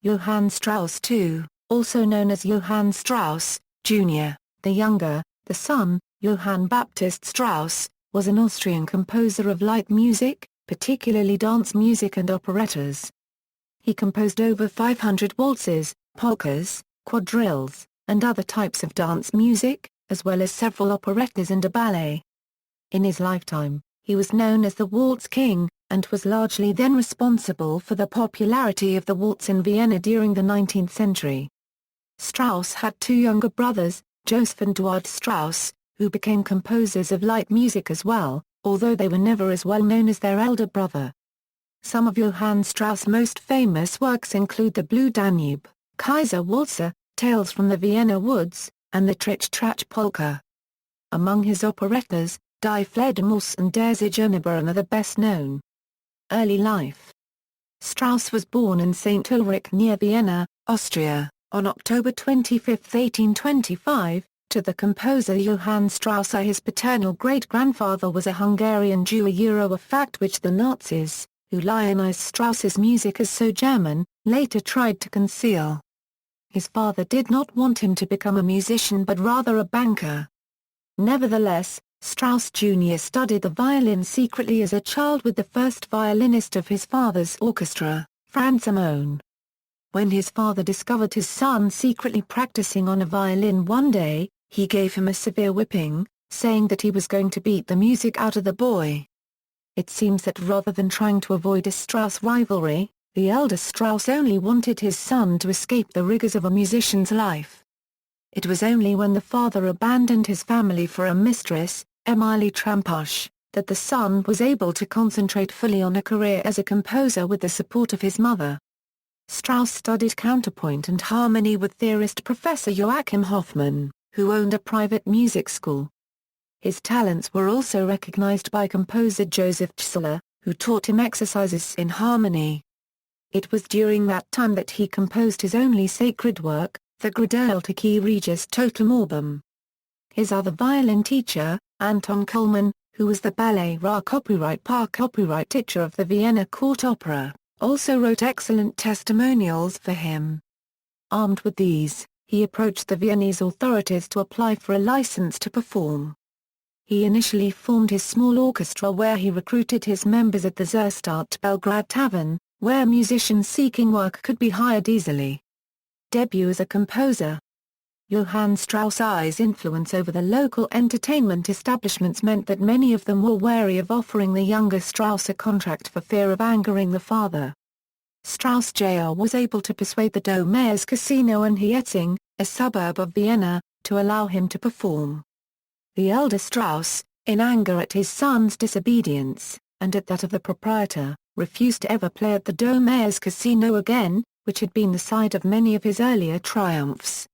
Johann Strauss II, also known as Johann Strauss, Jr., the younger, the son, Johann Baptist Strauss, was an Austrian composer of light music, particularly dance music and operettas. He composed over 500 waltzes, polkas, quadrilles, and other types of dance music, as well as several operettas and a ballet. In his lifetime, he was known as the Waltz King, and was largely then responsible for the popularity of the waltz in Vienna during the 19th century. Strauss had two younger brothers, Josef and Eduard Strauss, who became composers of light music as well, although they were never as well known as their elder brother. Some of Johann Strauss' most famous works include the Blue Danube, Kaiser-Walzer, Tales from the Vienna Woods, and the Tritsch-Tratsch-Polka. Among his operettas, Die Fledermaus and Der Zigeunerbaron are the best known. Early life. Strauss was born in St. Ulrich near Vienna, Austria, on October 25, 1825, to the composer Johann Strauss. His paternal great-grandfather was a Hungarian Jew, a fact which the Nazis, who lionized Strauss's music as so German, later tried to conceal. His father did not want him to become a musician but rather a banker. Nevertheless, Strauss Jr. studied the violin secretly as a child with the first violinist of his father's orchestra, Franz Amon. When his father discovered his son secretly practicing on a violin one day, he gave him a severe whipping, saying that he was going to beat the music out of the boy. It seems that rather than trying to avoid a Strauss rivalry, the elder Strauss only wanted his son to escape the rigors of a musician's life. It was only when the father abandoned his family for a mistress, Emilie Tramposch, that the son was able to concentrate fully on a career as a composer with the support of his mother. Strauss studied counterpoint and harmony with theorist Professor Joachim Hofmann, who owned a private music school. His talents were also recognized by composer Josef Strauss, who taught him exercises in harmony. It was during that time that he composed his only sacred work, the Gradale to Key Regis Totum Orbum. His other violin teacher, Anton Kollmann, who was the ballet copyright teacher of the Vienna Court Opera, also wrote excellent testimonials for him. Armed with these, he approached the Viennese authorities to apply for a license to perform. He initially formed his small orchestra where he recruited his members at the Zerstadt Belgrade Tavern, where musicians seeking work could be hired easily. Debut as a composer. Johann Strauss's influence over the local entertainment establishments meant that many of them were wary of offering the younger Strauss a contract for fear of angering the father. Strauss Jr. was able to persuade the Domares Casino in Hietzing, a suburb of Vienna, to allow him to perform. The elder Strauss, in anger at his son's disobedience, and at that of the proprietor, refused to ever play at the Domares Casino again, which had been the site of many of his earlier triumphs.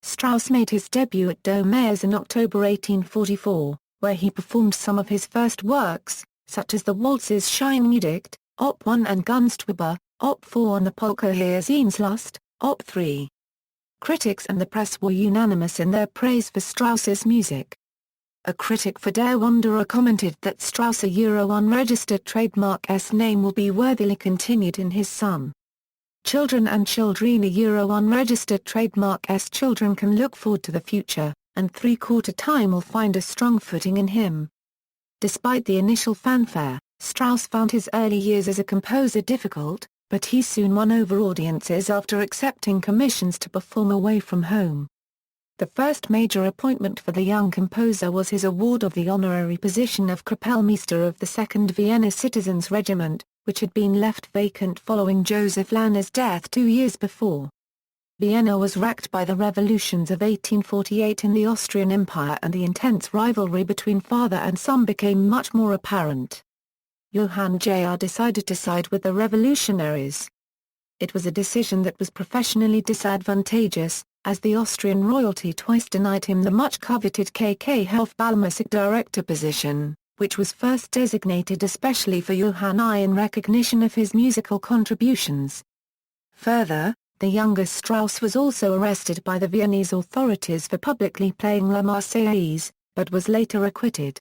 Strauss made his debut at Domares in October 1844, where he performed some of his first works, such as the waltzes Scheinmudicht, Op. 1 and Gunstwerber, Op. 4 and the polka Hier Sehnsucht, Op. 3. Critics and the press were unanimous in their praise for Strauss's music. A critic for Der Wanderer commented that Strauss' unregistered trademark's name will be worthily continued in his son. Children and children unregistered trademark's children can look forward to the future, and three-quarter time will find a strong footing in him. Despite the initial fanfare, Strauss found his early years as a composer difficult, but he soon won over audiences after accepting commissions to perform away from home. The first major appointment for the young composer was his award of the honorary position of Kapellmeister of the 2nd Vienna Citizens Regiment, which had been left vacant following Joseph Lanner's death 2 years before. Vienna was racked by the revolutions of 1848 in the Austrian Empire, and the intense rivalry between father and son became much more apparent. Johann Jr. decided to side with the revolutionaries. It was a decision that was professionally disadvantageous, as the Austrian royalty twice denied him the much-coveted KK Hofballmusik director position, which was first designated especially for Johann I in recognition of his musical contributions. Further, the younger Strauss was also arrested by the Viennese authorities for publicly playing La Marseillaise, but was later acquitted.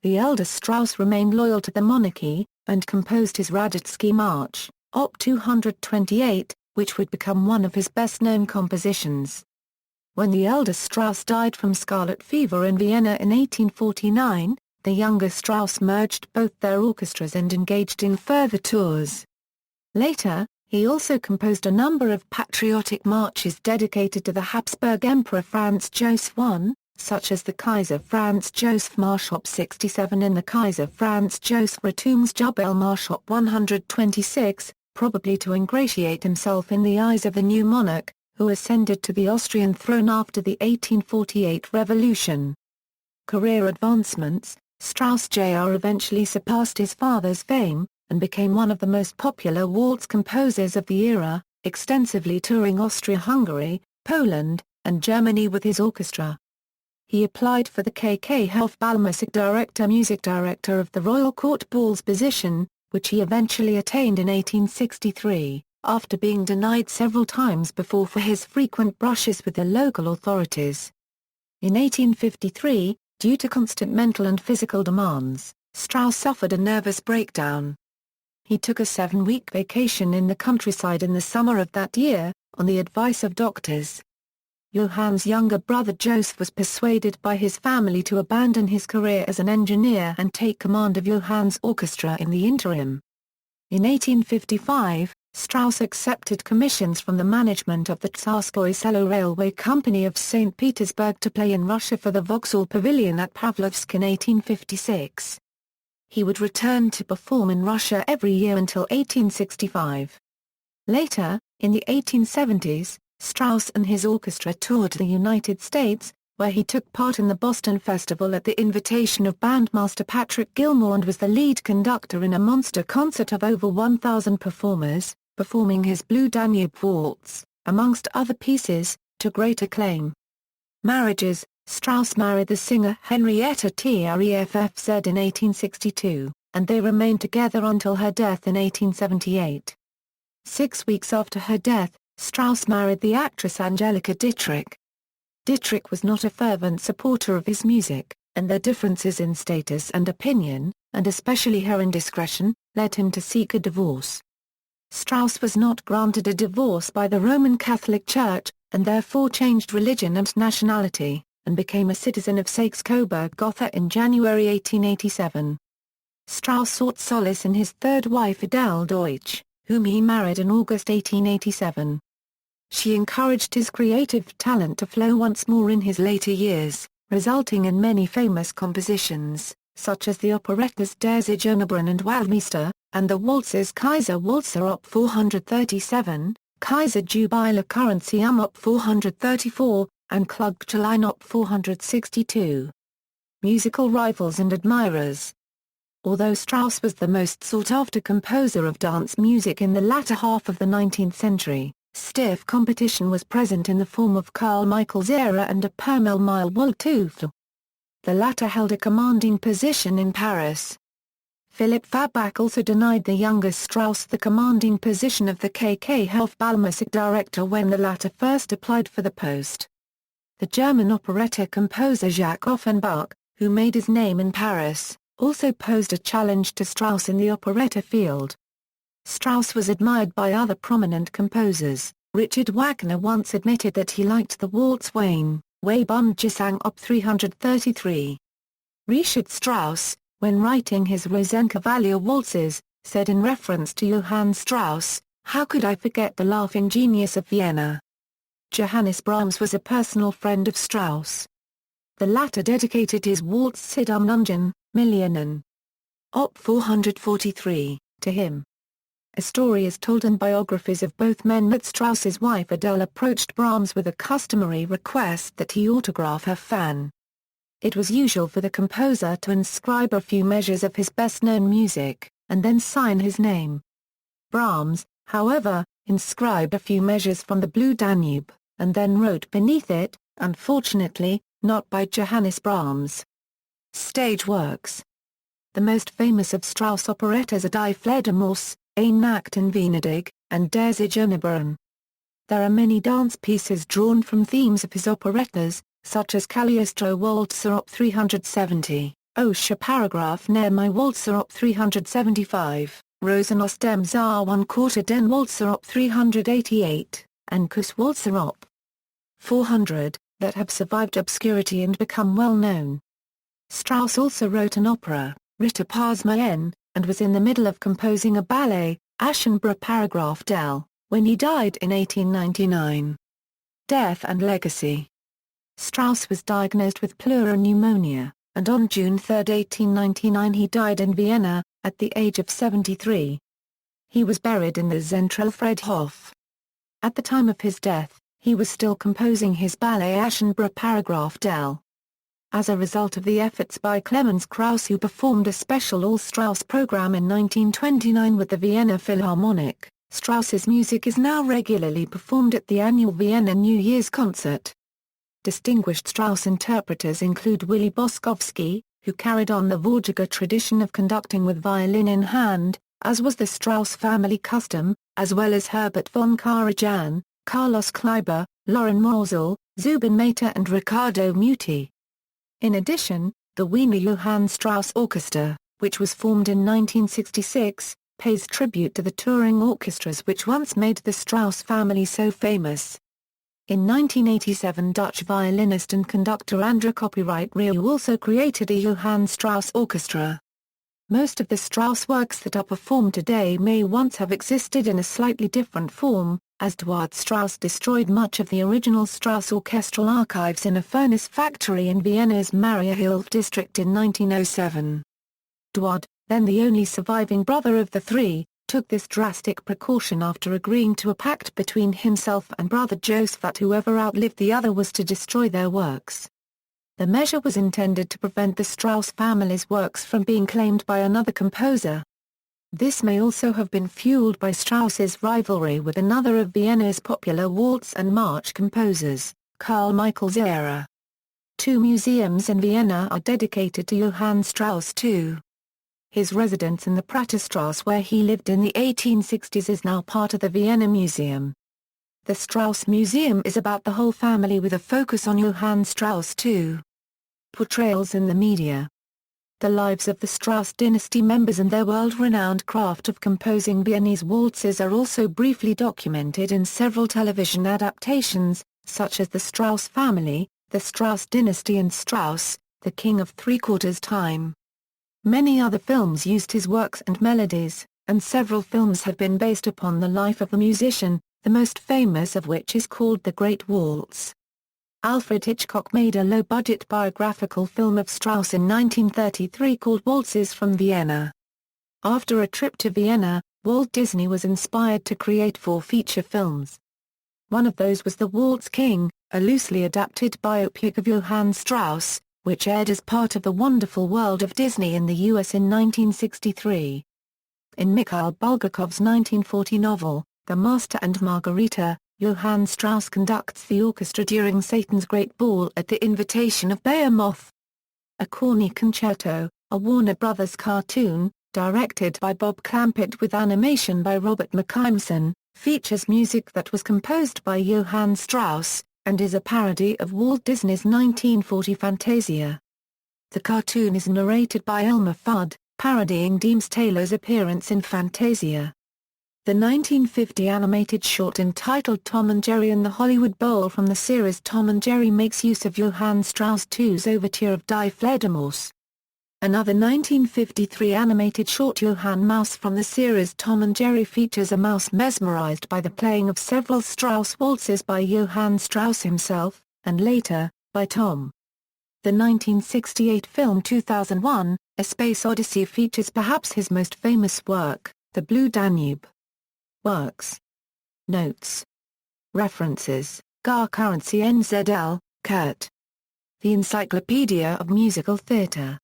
The elder Strauss remained loyal to the monarchy, and composed his Radetzky March, Op. 228, which would become one of his best-known compositions. When the elder Strauss died from scarlet fever in Vienna in 1849, the younger Strauss merged both their orchestras and engaged in further tours. Later, he also composed a number of patriotic marches dedicated to the Habsburg Emperor Franz Joseph I, such as the Kaiser Franz Joseph Marsch Op. 67 and the Kaiser Franz Joseph Rettungsjubel Op. 126, probably to ingratiate himself in the eyes of the new monarch, who ascended to the Austrian throne after the 1848 revolution. Career advancements: Strauss Jr. eventually surpassed his father's fame, and became one of the most popular waltz composers of the era, extensively touring Austria-Hungary, Poland, and Germany with his orchestra. He applied for the KK Hofballmusik music director of the Royal Court Balls position, which he eventually attained in 1863, after being denied several times before for his frequent brushes with the local authorities. In 1853, due to constant mental and physical demands, Strauss suffered a nervous breakdown. He took a 7-week vacation in the countryside in the summer of that year, on the advice of doctors. Johann's younger brother Joseph was persuaded by his family to abandon his career as an engineer and take command of Johann's orchestra in the interim. In 1855, Strauss accepted commissions from the management of the Tsarskoye Selo Railway Company of St. Petersburg to play in Russia for the Vauxhall Pavilion at Pavlovsk in 1856. He would return to perform in Russia every year until 1865. Later, in the 1870s, Strauss and his orchestra toured the United States, where he took part in the Boston Festival at the invitation of bandmaster Patrick Gilmore and was the lead conductor in a monster concert of over 1,000 performers, performing his Blue Danube waltz, amongst other pieces, to great acclaim. Marriages: Strauss married the singer Henrietta Treffz in 1862, and they remained together until her death in 1878. 6 weeks after her death, Strauss married the actress Angelika Dittrich. Dittrich was not a fervent supporter of his music, and their differences in status and opinion, and especially her indiscretion, led him to seek a divorce. Strauss was not granted a divorce by the Roman Catholic Church, and therefore changed religion and nationality, and became a citizen of Saxe-Coburg-Gotha in January 1887. Strauss sought solace in his third wife Adele Deutsch, whom he married in August 1887. She encouraged his creative talent to flow once more in his later years, resulting in many famous compositions, such as the operettas Der Zigeunerbaron and Waldmeister, and the waltzes Kaiser-Walzer Op. 437, Kaiser Jubilee Currency Op. 434, and Klugschalein Op. 462. Musical rivals and admirers. Although Strauss was the most sought-after composer of dance music in the latter half of the 19th century, stiff competition was present in the form of Carl Michael Zehrer and a Permel Mile-Waldteufel. The latter held a commanding position in Paris. Philipp Fabach also denied the younger Strauss the commanding position of the KK Hofballmusik director when the latter first applied for the post. The German operetta composer Jacques Offenbach, who made his name in Paris, also posed a challenge to Strauss in the operetta field. Strauss was admired by other prominent composers. Richard Wagner once admitted that he liked the waltz Wein, Weibung-Gesang Op. 333. Richard Strauss, when writing his Rosenkavalier waltzes, said in reference to Johann Strauss, "How could I forget the laughing genius of Vienna?" Johannes Brahms was a personal friend of Strauss. The latter dedicated his waltz Sidumnungen, Millionen, Op. 443, to him. A story is told in biographies of both men that Strauss's wife Adele approached Brahms with a customary request that he autograph her fan. It was usual for the composer to inscribe a few measures of his best-known music, and then sign his name. Brahms, however, inscribed a few measures from the Blue Danube, and then wrote beneath it, "Unfortunately, not by Johannes Brahms." Stage works. The most famous of Strauss' operettas are Die Fledermaus, Eine Nacht in Venedig, and Der Zigeunerbaron. There are many dance pieces drawn from themes of his operettas, such as Cagliostro Waltzer Op. 370, Osher Paragraph Near My Waltzer Op. 375, Rosen aus dem Saar 1 Quarter den Walzer Op. 388, and Kuss Walzer Op. 400, that have survived obscurity and become well known. Strauss also wrote an opera, Ritter Pasmaen, and was in the middle of composing a ballet, Aschenbrück Paragraph del, when he died in 1899. Death and legacy. Strauss was diagnosed with pleural pneumonia, and on June 3, 1899 he died in Vienna, at the age of 73. He was buried in the Zentralfriedhof. At the time of his death, he was still composing his ballet Aschenbrück Paragraph del. As a result of the efforts by Clemens Krauss, who performed a special all-Strauss program in 1929 with the Vienna Philharmonic, Strauss's music is now regularly performed at the annual Vienna New Year's concert. Distinguished Strauss interpreters include Willy Boskowski, who carried on the Vorjäger tradition of conducting with violin in hand, as was the Strauss family custom, as well as Herbert von Karajan, Carlos Kleiber, Loren Morsel, Zubin Mehta and Riccardo Muti. In addition, the Wiener Johann Strauss Orchestra, which was formed in 1966, pays tribute to the touring orchestras which once made the Strauss family so famous. In 1987, Dutch violinist and conductor André Copyright Rieu also created a Johann Strauss orchestra. Most of the Strauss works that are performed today may once have existed in a slightly different form, as Eduard Strauss destroyed much of the original Strauss orchestral archives in a furnace factory in Vienna's Mariahilf district in 1907. Eduard, then the only surviving brother of the three, took this drastic precaution after agreeing to a pact between himself and brother Joseph that whoever outlived the other was to destroy their works. The measure was intended to prevent the Strauss family's works from being claimed by another composer. This may also have been fueled by Strauss's rivalry with another of Vienna's popular waltz and march composers, Carl Michael Zehrer. 2 museums in Vienna are dedicated to Johann Strauss II. His residence in the Praterstrasse where he lived in the 1860s is now part of the Vienna Museum. The Strauss Museum is about the whole family with a focus on Johann Strauss II. Portrayals in the media. The lives of the Strauss dynasty members and their world-renowned craft of composing Viennese waltzes are also briefly documented in several television adaptations, such as The Strauss Family, The Strauss Dynasty and Strauss, The King of Three-Quarters Time. Many other films used his works and melodies, and several films have been based upon the life of the musician, the most famous of which is called The Great Waltz. Alfred Hitchcock made a low-budget biographical film of Strauss in 1933 called Waltzes from Vienna. After a trip to Vienna, Walt Disney was inspired to create 4 feature films. One of those was The Waltz King, a loosely adapted biopic of Johann Strauss, which aired as part of The Wonderful World of Disney in the U.S. in 1963. In Mikhail Bulgakov's 1940 novel, The Master and Margarita, Johann Strauss conducts the orchestra during Satan's Great Ball at the invitation of Behemoth. A Corny Concerto, a Warner Brothers cartoon, directed by Bob Clampett with animation by Robert McKimson, features music that was composed by Johann Strauss, and is a parody of Walt Disney's 1940 Fantasia. The cartoon is narrated by Elmer Fudd, parodying Deems Taylor's appearance in Fantasia. The 1950 animated short entitled Tom and Jerry and the Hollywood Bowl from the series Tom and Jerry makes use of Johann Strauss II's overture of Die Fledermaus. Another 1953 animated short Johann Mouse from the series Tom and Jerry features a mouse mesmerized by the playing of several Strauss waltzes by Johann Strauss himself, and later, by Tom. The 1968 film 2001, A Space Odyssey features perhaps his most famous work, The Blue Danube. Works. Notes. References, Gar Currency NZL, Kurt. The Encyclopedia of Musical Theatre.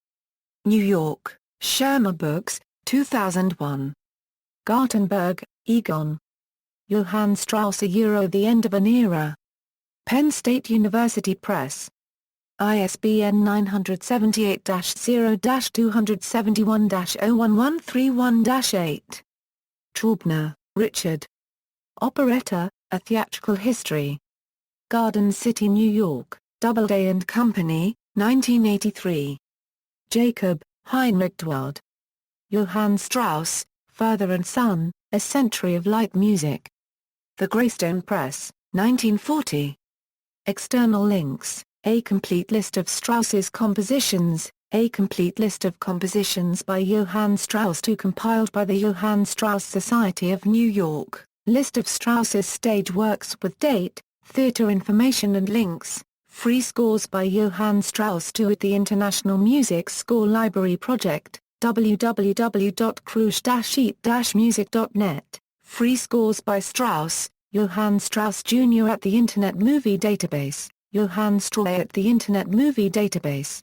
New York, Schirmer Books, 2001. Gartenberg, Egon. Johann Strauss The End of an Era. Penn State University Press. ISBN 978-0-271-01131-8. Traubner, Richard. Operetta, A Theatrical History. Garden City, New York, Doubleday and Company, 1983. Jacob, Heinrich Duard. Johann Strauss, Father and Son, A Century of Light Music. The Greystone Press, 1940. External links: A complete list of Strauss's compositions, A complete list of compositions by Johann Strauss II compiled by the Johann Strauss Society of New York, list of Strauss's stage works with date, theatre information and links, free scores by Johann Strauss II at the International Music Score Library Project, www.cruise-sheet-music.net, free scores by Strauss, Johann Strauss Jr. at the Internet Movie Database, Johann Strauss at the Internet Movie Database.